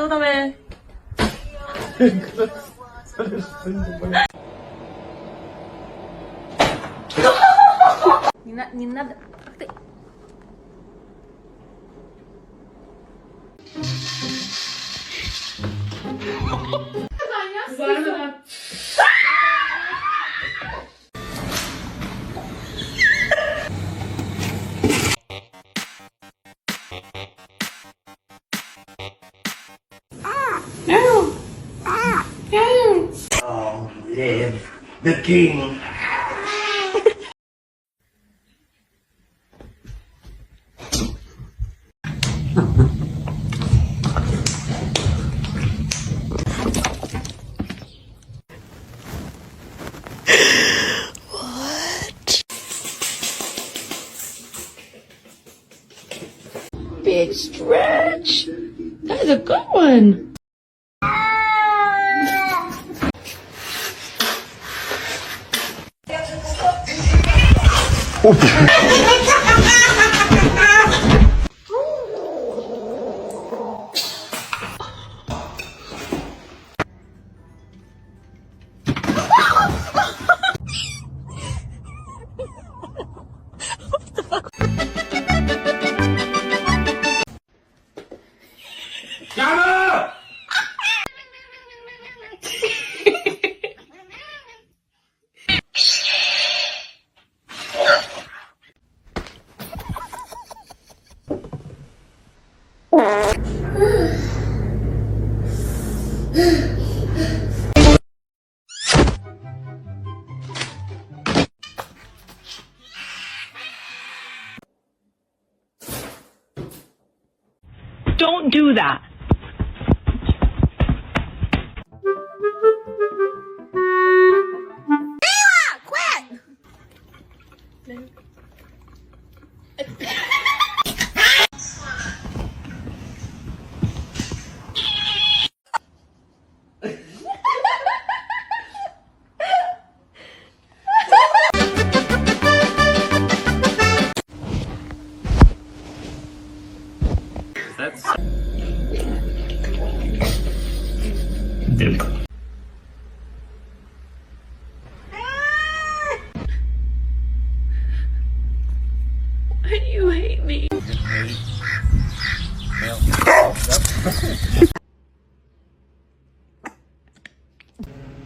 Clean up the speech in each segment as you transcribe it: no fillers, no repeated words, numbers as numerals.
のため。Не надо. Ты. Long live the king. Big stretch. That's a good one. Don't do that. Why do you hate me?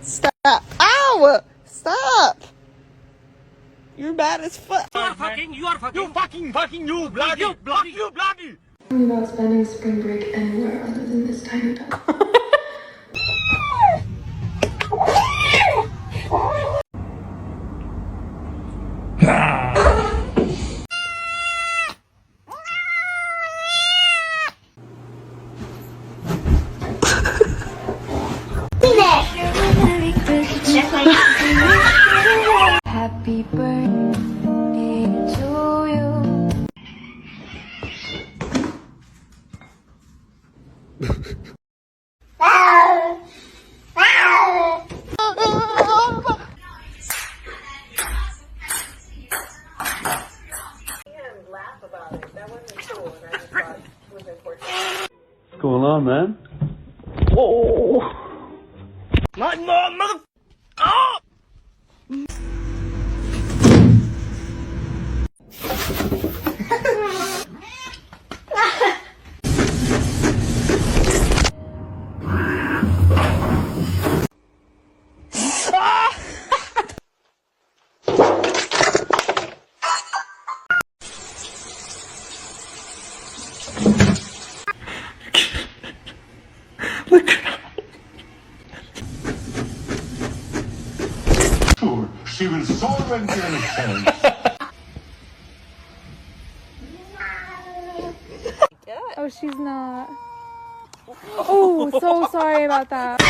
Stop. Ow! Stop! You're bad as fuck. You bloody. About spending spring break anywhere other than this tiny pet. Happy birthday to you. What's going on, man? Oh! My mother! Oh! She was so intelligent. Oh, she's not. Oh, so sorry about that.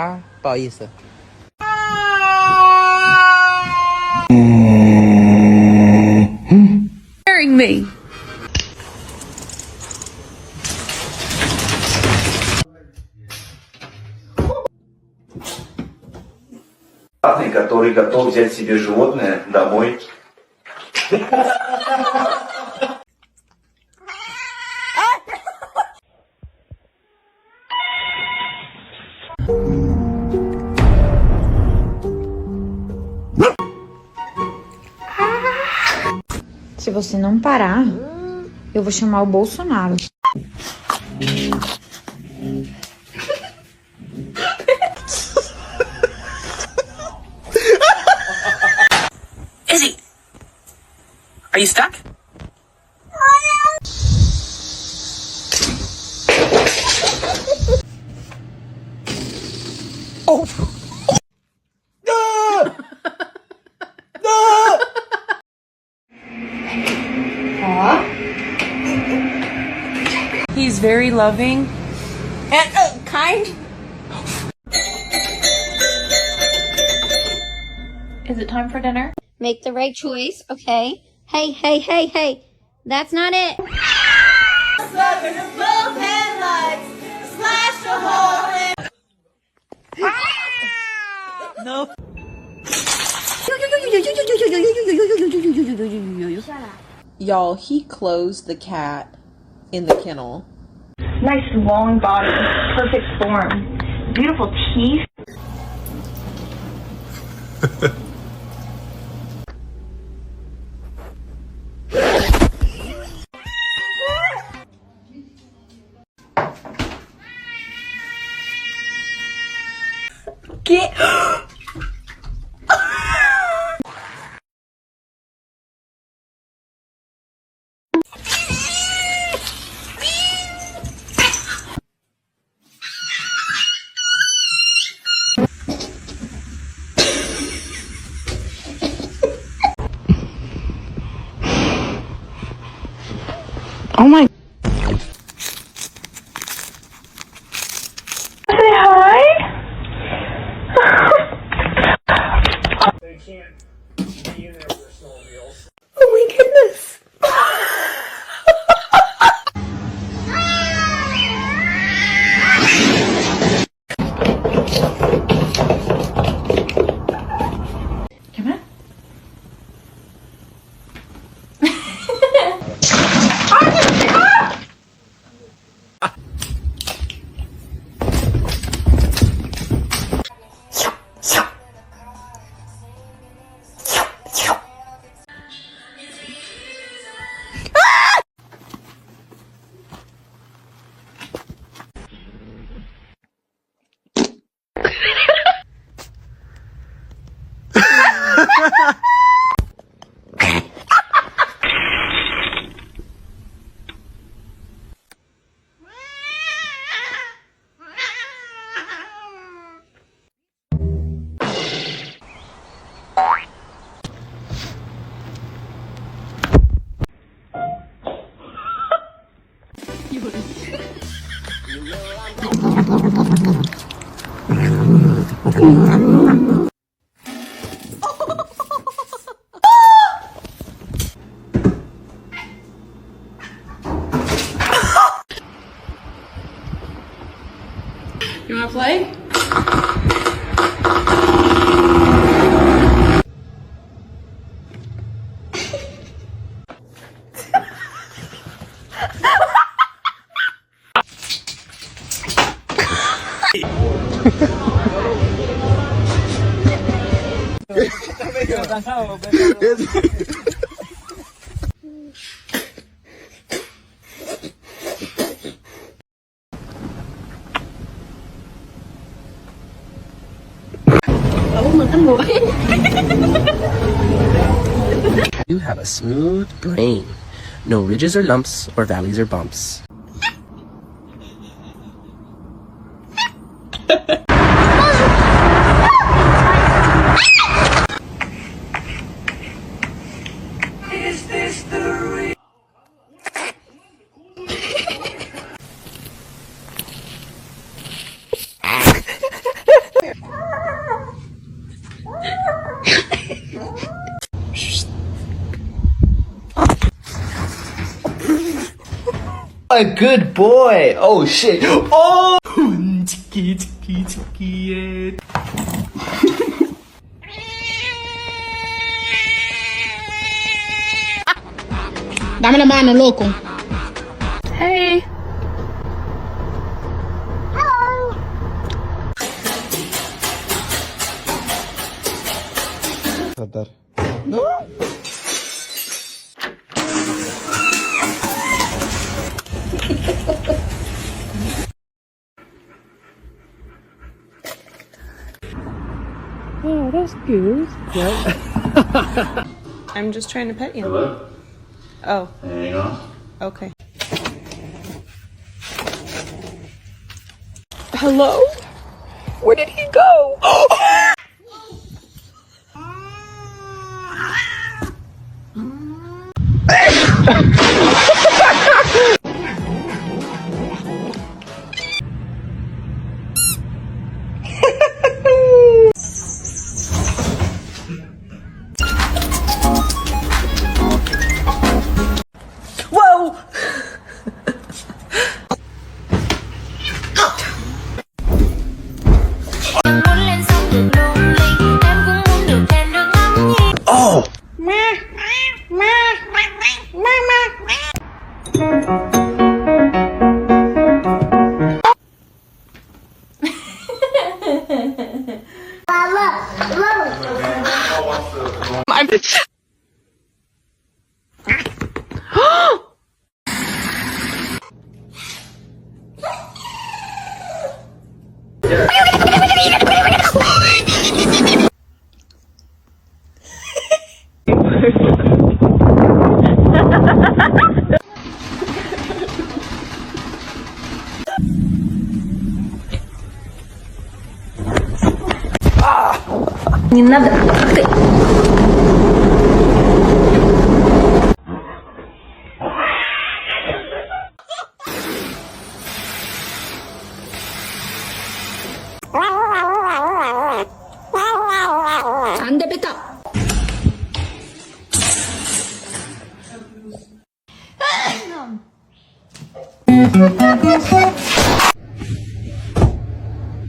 Ah, 不好意思。me. Который готов взять себе животное домой. Se você não parar, eu vou chamar o Bolsonaro. Izzy, are you stuck? Oh. He's very loving And kind. Is it time for dinner? Make the right choice, okay? Hey, hey, hey, hey. That's not it. No. Y'all, he closed the cat in the kennel. Nice long body, perfect form, beautiful teeth. Get. Oh my. Say hi. They can't be in there with their snowmobiles. Oh my goodness. Come on. You wanna play? You have a smooth brain. No ridges or lumps or valleys or bumps. A good boy. Oh shit. Oh. Dame la mano, loco. Hey. Oh, that's good. I'm just trying to pet you. Hello? Oh, Hang on. okay. Hello? Where did he go? Whoa! Oh. Не надо. Anda beta.